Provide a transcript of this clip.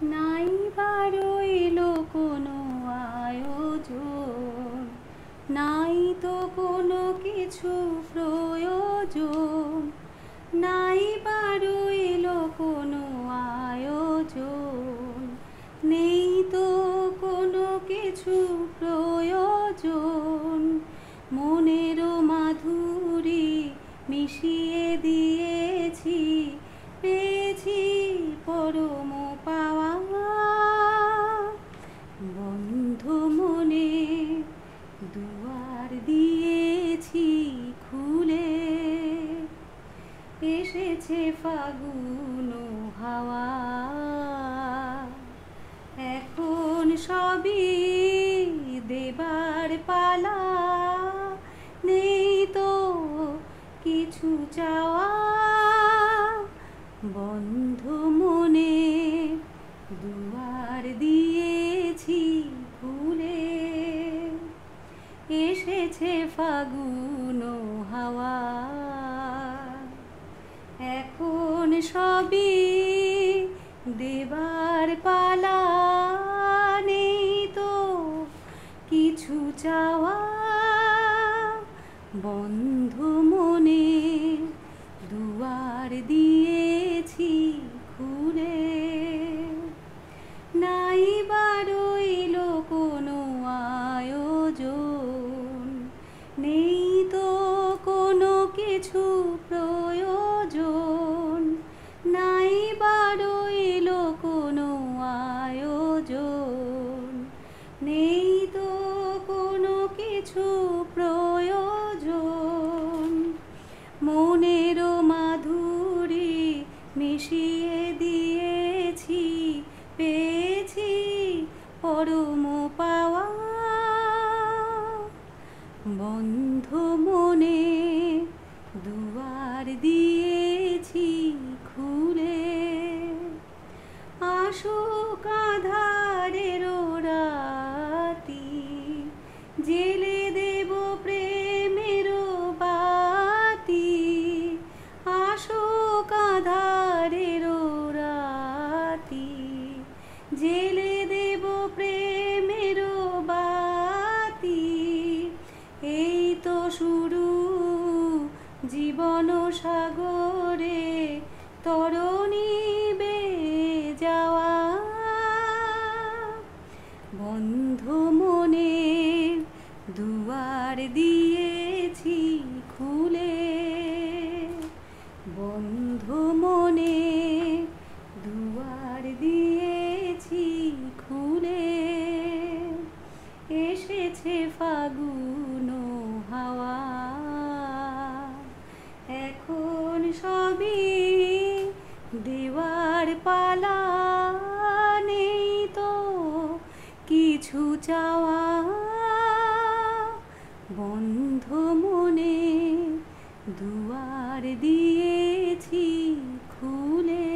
নাই বা রইল কোনো আয়োজন, নাই তো কোনো কিছু প্রয়োজন, নাই বা রইল কোনো আয়োজন, নেই তো কোনো কিছু প্রয়োজন। মনেরও মাধুরী মিশিয়ে দিয়েছি, পেয়েছি পরম পাওয়া। বন্ধ মনে দুয়ার দিয়েছি খুলে, এসেছে ফাগুন হাওয়া। এখন সবই দেবার পালা, নেই তো কিছু চাওয়া। বন্ধ মনে দুয়ার দিয়েছি খুলে, এসেছে ফাগুন হাওয়া। এখন সবই দেবার পালা, নেই তো কিছু চাওয়া। বন্ধ মনে দুয়ার দিয়েছি খুলে, নাই বা রইল কোনো আয়োজন, নেই তো কোনো কিছু প্রয়োজন, নাই বা রইল কোনো আয়োজন, নেই তো কোনো কিছু প্রয়োজন। মনেরও মাধুরী মিশিয়ে দিয়েছি, পেয়েছি পরম পাওয়া। বন্ধ মনে দুয়ার দিয়েছি খুলে, আসুক আঁধারের রাতি, জেলে দেব প্রেমের বাতি। আসুক আঁধারের রাতি, জেলে দেব প্রেমের বাতি। এই তো শুরু জীবন সাগরে তরণী বেয়ে যাওয়া। বন্ধ মনে দুয়ার দিয়েছি খুলে, বন্ধ মনে দুয়ার দিয়েছি খুলে, এসেছে ফাগুন হাওয়া। এখন সবই দেওয়ার পালা, নেই তো কিছু চাওয়া। বন্ধ মনে দুয়ার দিয়েছি খুলে।